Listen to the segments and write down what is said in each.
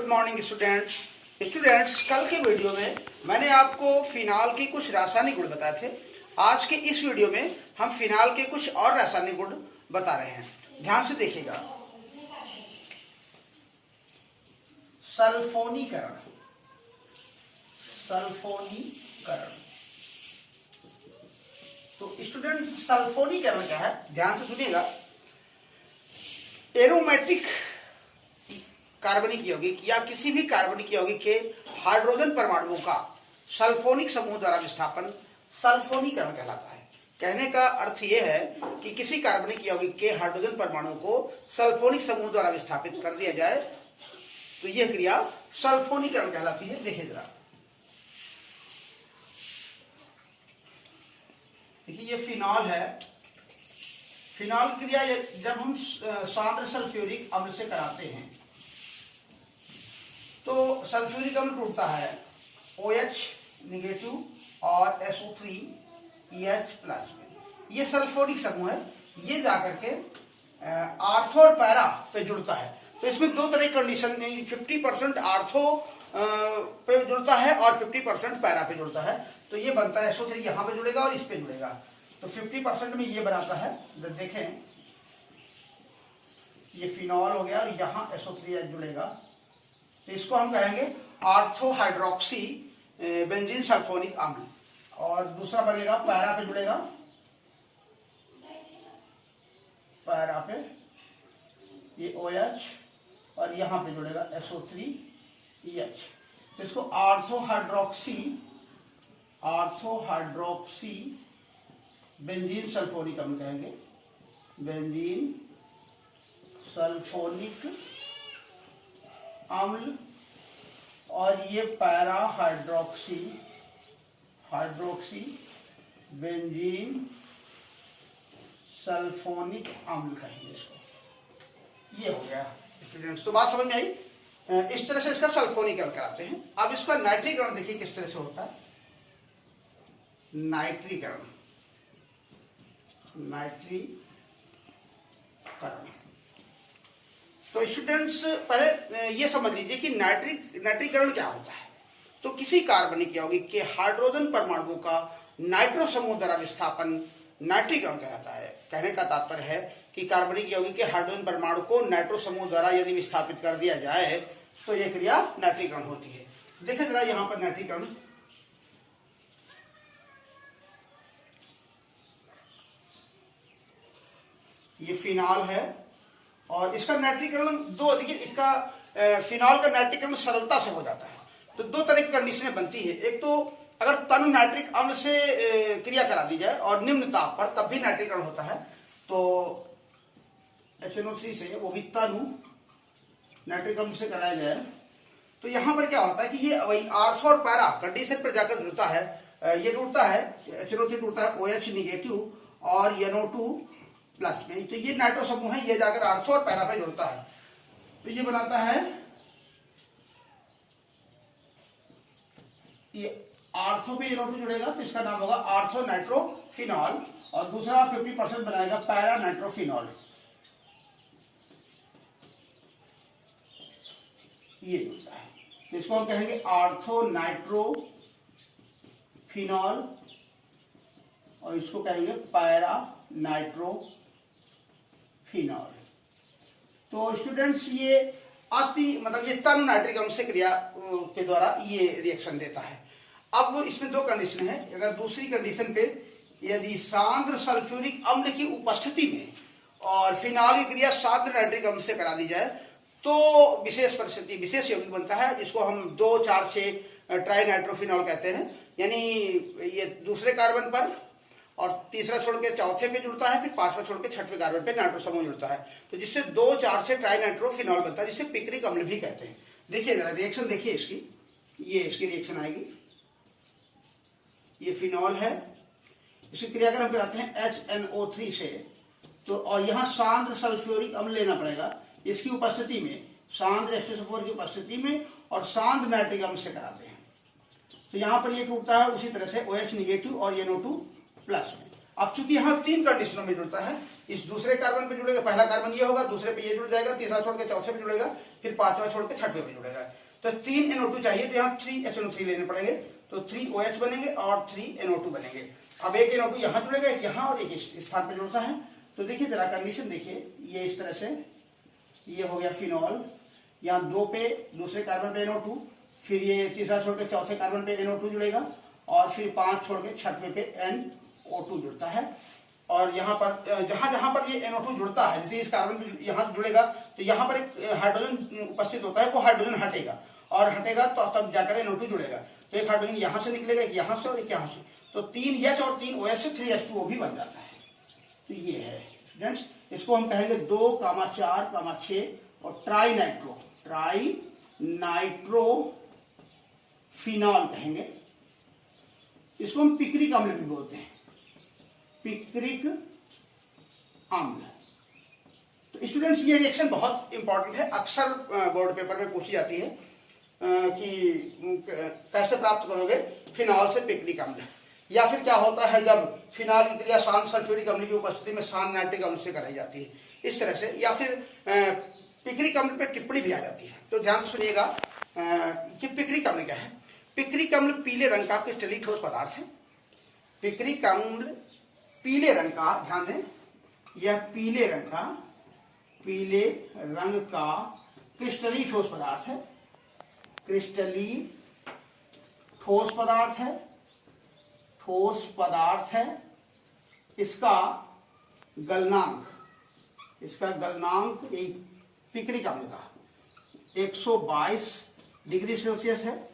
Morning students कल के video में मैंने आपको फिनाल के कुछ रासायनिक गुण बताए थे। आज के इस वीडियो में हम फिनाल के कुछ और रासायनिक गुण बता रहे हैं। ध्यान से देखिएगा। सल्फोनीकरण तो स्टूडेंट्स सल्फोनीकरण क्या है, ध्यान से सुनिएगा। एरोमेटिक कार्बनिक यौगिक या किसी भी कार्बनिक यौगिक के हाइड्रोजन परमाणुओं का सल्फोनिक समूह द्वारा विस्थापन सल्फोनीकरण कहलाता है। कहने का अर्थ यह है कि किसी कार्बनिक यौगिक के हाइड्रोजन परमाणु को सल्फोनिक समूह द्वारा विस्थापित कर दिया जाए तो यह क्रिया सल्फोनीकरण कहलाती है। देखिए जरा, देखिए ये फिनॉल है। फिनॉल क्रिया जब हम सांद्र सल्फ्यूरिक अम्ल से कराते हैं तो सल्फ्यूरिक अम्ल टूटता है OH नेगेटिव और SO3 प्लस में। ये सल्फोनिक समूह है, ये जाकर के आर्थो और पैरा पे जुड़ता है। तो इसमें दो तरह की कंडीशन, 50% आर्थो पे जुड़ता है और 50% पैरा पे जुड़ता है। तो ये बनता है SO3 यहाँ पे जुड़ेगा और इस पे जुड़ेगा। तो 50% में ये बनाता है, देखें ये फिनॉल हो गया और यहाँ SO3 जुड़ेगा। तो इसको हम कहेंगे आर्थो हाइड्रोक्सी बेंजीन सल्फोनिक अम्ल। और दूसरा बनेगा पैरा पे जुड़ेगा, पैरा पे ये OH और यहाँ पे जुड़ेगा SO3H। तो इसको आर्थो हाइड्रोक्सी बेंजीन सल्फोनिक अम्ल कहेंगे, बेंजीन सल्फोनिक अम्ल। और ये पैरा हाइड्रोक्सी बेंजीन सल्फोनिक अम्ल कहेंगे इसको। ये हो गया स्टूडेंट्स। तो बात समझ में आई। इस तरह से इसका सल्फोनीकरण कराते हैं। अब इसका नाइट्रीकरण देखिए किस तरह से होता है। नाइट्रीकरण तो स्टूडेंट्स पहले ये समझ लीजिए कि नाइट्रीकरण क्या होता है। तो किसी कार्बनिक यौगिक के हाइड्रोजन परमाणुओं का नाइट्रो समूह द्वारा विस्थापन नाइट्रीकरण कहलाता है। कहने का तात्पर्य है कि कार्बनिक यौगिक के हाइड्रोजन परमाणु को नाइट्रो समूह द्वारा यदि विस्थापित कर दिया जाए तो यह क्रिया नाइट्रीकरण होती है। देखिए जरा यहां पर नाइट्रीकरण, ये फिनॉल है और इसका नाइट्रीकरण देखिए इसका फिनॉल का नाइट्रीकरण सरलता से हो जाता है। तो दो तरह की कंडीशनें बनती है। एक तो अगर तनु नाइट्रिक अम्ल से क्रिया करा दी जाए और निम्न ताप पर तब भी नाइट्रीकरण होता है। तो HNO3 से, वो भी तनु नाइट्रिक अम्ल से कराया जाए तो यहां पर क्या होता है कि ये वही आर्थो और पैरा कंडीशन पर जाकर जुड़ता है। ये जुड़ता है, HNO3 जुड़ता है OH निगेटिव और NO2 प्लस में। तो ये नाइट्रो समूह है, ये जाकर आर्थो और पैरा पे जुड़ता है। तो ये बनाता है, ये आर्थो पे NO2 जुड़ेगा तो इसका नाम होगा आर्थो नाइट्रोफिनॉल। और दूसरा 50% बनाएगा पैरा नाइट्रोफिनॉल। ये जुड़ता है तो इसको हम कहेंगे आर्थो नाइट्रोफिनॉल और इसको कहेंगे पैरा नाइट्रोफिनॉल। तो स्टूडेंट्स ये ये तनु नाइट्रिक अम्ल से क्रिया के द्वारा ये रिएक्शन देता है। अब इसमें दो कंडीशन है। अगर दूसरी कंडीशन पे यदि सांद्र सल्फ्यूरिक अम्ल की उपस्थिति में और फिनॉल की क्रिया सांद्र नाइट्रिक अम्ल से करा दी जाए तो विशेष परिस्थिति, विशेष यौगिक बनता है जिसको हम 2,4,6 ट्राई नाइट्रोफिनॉल कहते हैं। यानी ये दूसरे कार्बन पर और तीसरा छोड़ के चौथे पे जुड़ता है, फिर पांचवा छोड़ के छठवें कार्बन पे नाइट्रो समूह जुड़ता है। तो जिससे 2,4,6 ट्राई नाइट्रोफिनॉल बनता है, जिसे पिक्रिक अम्ल भी कहते हैं। देखिए जरा रिएक्शन देखिए इसकी, ये इसकी रिएक्शन आएगी। ये फिनॉल है, इसकी क्रियाक्रम हम कराते हैं HNO3 से। तो और यहाँ सांद्र सल्फ्यूरिक अम्ल लेना पड़ेगा इसकी उपस्थिति में, सांद्र H2SO4 की उपस्थिति में और सांद्र नाइट्रिक अम्ल से कराते हैं। तो यहाँ पर ये टूटता है उसी तरह से OH निगेटिव और NO2 प्लस में। अब चूंकि यहाँ 3 कंडीशनों में जुड़ता है, इस दूसरे कार्बन पे जुड़ेगा, पहला कार्बन ये होगा, दूसरे पे ये जुड़ जाएगा, तीसरा छोड़ के चौथे पे जुड़ेगा, फिर पांचवा छोड़ के छठवें पे जुड़ेगा। तो 3 NO2 चाहिए, तो यहाँ 3 HNO3 लेने पड़ेंगे, तो 3 OH बनेंगे और 3 NO2 बनेंगे। अब एक NO2 यहाँ जुड़ेगा, एक यहाँ और एक इस स्थान पे जुड़ता है। तो देखिए जरा कंडीशन देखिए, ये इस तरह से ये हो गया फिनॉल, यहाँ 2 पे दूसरे कार्बन पे NO2, फिर ये तीसरा छोड़ के चौथे कार्बन पे NO2 जुड़ेगा और फिर 5 छोड़ के छठवें पे NO2 जुड़ता है। और यहाँ पर जहां जहां पर ये NO2 जुड़ता है, जैसे इस कार्बन पे यहाँ जुड़ेगा तो यहाँ पर एक हाइड्रोजन उपस्थित होता है, वो हाइड्रोजन हटेगा और हटेगा तो तब जाकर NO2 जुड़ेगा। तो एक हाइड्रोजन यहाँ से निकलेगा, एक यहाँ से और एक यहाँ से, तो 3 H और 3 OH से 3H2O भी बन जाता है। तो ये है स्टूडेंट्स, इसको हम कहेंगे 2, 4, 6 और ट्राई नाइट्रो फिनॉल कहेंगे। इसको हम पिक्रिक अम्ल भी बोलते हैं, पिक्रिक अम्ल। तो स्टूडेंट्स ये रिएक्शन बहुत इंपॉर्टेंट है, अक्सर बोर्ड पेपर में पूछी जाती है कि कैसे प्राप्त करोगे फिनॉल से पिक्रिक अम्ल, या फिर क्या होता है जब फिनॉल की क्रिया शांत सल्फ्यूरिक अम्ल की उपस्थिति में शांत नाइट्रिक अम्ल से कराई जाती है, इस तरह से, या फिर पिक्रिक अम्ल पे टिप्पणी भी आ जाती है। तो ध्यान से सुनिएगा कि पिक्रिक अम्ल क्या है। पिक्रिक अम्ल पीले रंग का क्रिस्टलीय ठोस पदार्थ है। पिक्रिक अम्ल पीले रंग का, ध्यान दें, यह पीले रंग का क्रिस्टलीय ठोस पदार्थ है, क्रिस्टलीय ठोस पदार्थ है। इसका गलनांक यही पिक्रिक अम्ल का 122 डिग्री सेल्सियस है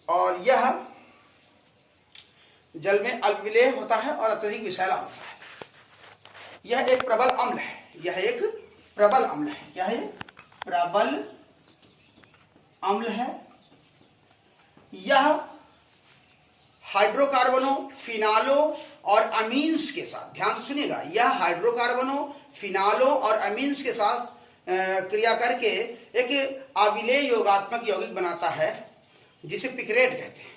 और यह जल में अल्पविलेय होता है और अत्यधिक विषैला होता है। यह एक प्रबल अम्ल है, क्या है? प्रबल अम्ल है। यह हाइड्रोकार्बनों, फिनालों और अमीन्स के साथ, ध्यान से सुनिएगा, यह हाइड्रोकार्बनों, फिनालों और अमीन्स के साथ क्रिया करके एक अविलेय योगात्मक यौगिक बनाता है जिसे पिक्रेट कहते हैं।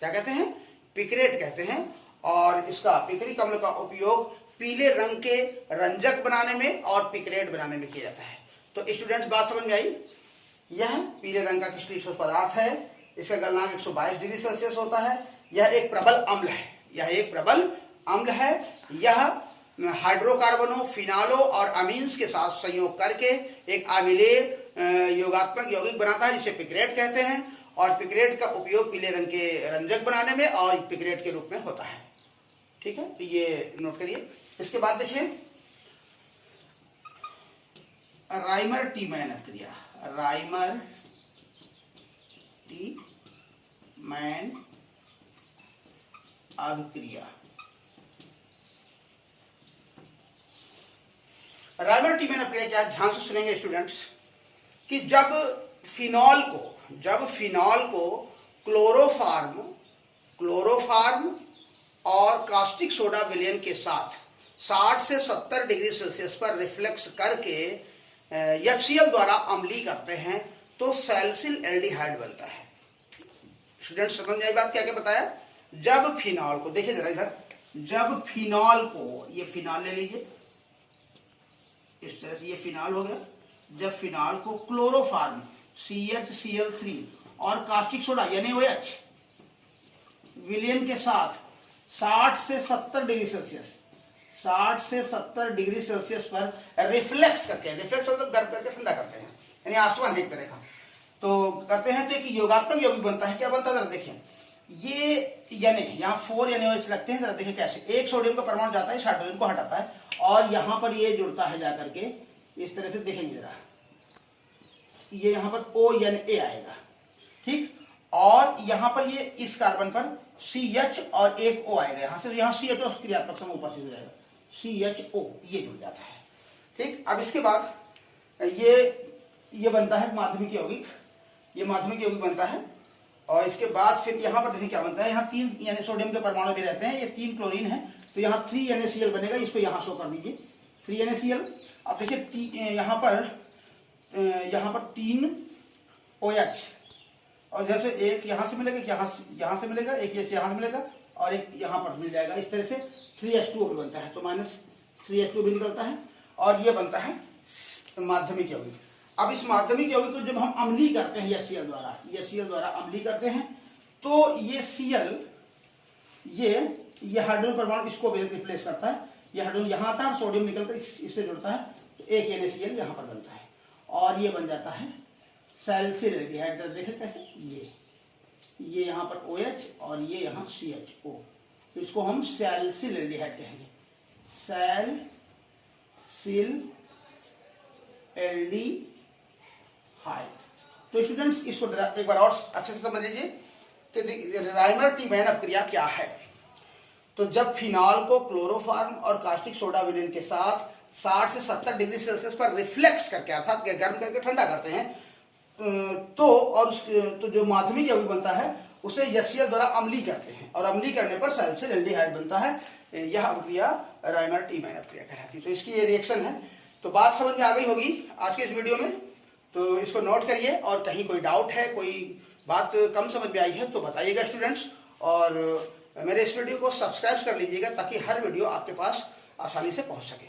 क्या कहते हैं? पिक्रेट कहते हैं। और इसका पिक्रिक अम्ल का उपयोग पीले रंग के रंजक बनाने में और पिक्रेट बनाने में किया जाता है। तो स्टूडेंट्स बात समझ में आई? यह पीले रंग का क्रिस्टलीय ठोस पदार्थ है, इसका गलनांक 122 डिग्री सेल्सियस होता है। यह एक प्रबल अम्ल है। यह हाइड्रोकार्बनों, फिनालों और अमीन्स के साथ संयोग करके एक अविलेय योगात्मक यौगिक बनाता है जिसे पिक्रेट कहते हैं। और पिक्रेट का उपयोग पीले रंग के रंजक बनाने में और पिक्रेट के रूप में होता है। ठीक है, तो ये नोट करिए। इसके बाद देखिए राइमर टीमैन अभिक्रिया। राइमर टीमैन अभिक्रिया क्या? ध्यान से सुनेंगे स्टूडेंट्स कि जब फिनॉल को क्लोरोफार्म और कास्टिक सोडा विलयन के साथ 60 से 70 डिग्री सेल्सियस पर रिफ्लेक्स करके HCl द्वारा अम्लीय करते हैं तो सैलिसिल एल्डिहाइड बनता है। स्टूडेंट समझ आई बात? क्या क्या बताया? जब फिनॉल को, देखिए जरा इधर, जब फिनॉल को, ये फिनॉल ले लीजिए, इस तरह से ये फिनॉल हो गया। जब फिनॉल को क्लोरोफार्म CHCl3 और कास्टिक सोडा NaOH विलयन के साथ 60 से 70 डिग्री सेल्सियस पर रिफ्लेक्स करके, रिफ्लेक्स मतलब गर्म करके ठंडा करते हैं, यानी आसमान एक तरह का, तो करते हैं तो एक योगात्मक यौगिक बनता है। क्या बनता है? जरा देखिए, ये यहाँ 4 NaOH लगते हैं। जरा देखिए कैसे, एक सोडियम का परमाणु जाता है, इस हाइड्रोजन को हटाता है और यहाँ पर ये जुड़ता है जाकर के, इस तरह से देखेंगे जरा, ये यहाँ पर ONA आएगा, ठीक, और यहाँ पर ये इस कार्बन पर CH और एक O आएगा, यहाँ से, यहाँ CHO क्रियात्मक समूह उपस्थित हो जाएगा, CHO, ये जुड़ जाता है। ठीक, अब इसके बाद ये बनता है माध्यमिक यौगिक, ये माध्यमिक यौगिक बनता है। और इसके बाद फिर यहाँ पर देखिए क्या बनता है, यहाँ 3 यानी सोडियम के परमाणु भी रहते हैं, ये 3 क्लोरीन है, तो यहाँ 3 NaCl बनेगा, इसको यहाँ शो कर दीजिए, 3 NaCl। अब देखिए यहाँ पर 3 OH, और जैसे एक यहाँ से मिलेगा, यहाँ से मिलेगा, एक यहाँ से मिलेगा और एक यहाँ पर मिल जाएगा, इस तरह से 3H2O भी बनता है, तो -3H2O भी निकलता है और ये बनता है माध्यमिक यौगिक। अब इस माध्यमिक यौगिक को जब हम अम्लीय करते हैं HCl द्वारा अम्लीय करते हैं तो ये Cl ये हाइड्रोजन परमाणु इसको रिप्लेस करता है, ये हाइड्रोजन यहाँ आता है और सोडियम निकलकर इससे जुड़ता है, तो एक NaCl यहाँ पर बनता है और ये बन जाता है सैलिसिल एल्डिहाइड। देखें कैसे, ये यहाँ पर OH और ये यहाँ CHO, तो इसको हम सैलिसिल एल्डिहाइड कहेंगे, सैलिसिल एल्डिहाइड। तो स्टूडेंट्स इसको एक बार और अच्छे से समझ लीजिए कि राइमर-टी-मैन अपक्रिया क्या है। तो जब फिनॉल को क्लोरोफॉर्म और कास्टिक सोडा विलेन के साथ 60 से 70 डिग्री सेल्सियस पर रिफ्लेक्स करके अर्थात गर्म करके ठंडा करते हैं तो जो माध्यमिक यौगिक बनता है उसे HCl द्वारा अम्लीय करते हैं और अम्लीय करने पर सैलिसिल एल्डिहाइड बनता है। यह अपक्रिया राइमर-टी-मैन अपक्रिया कहलाती है। तो इसकी ये रिएक्शन है। तो बात समझ में आ गई होगी आज के इस वीडियो में, तो इसको नोट करिए और कहीं कोई डाउट है, कोई बात कम समझ में आई है तो बताइएगा स्टूडेंट्स, और मेरे इस वीडियो को सब्सक्राइब कर लीजिएगा ताकि हर वीडियो आपके पास आसानी से पहुंच सके।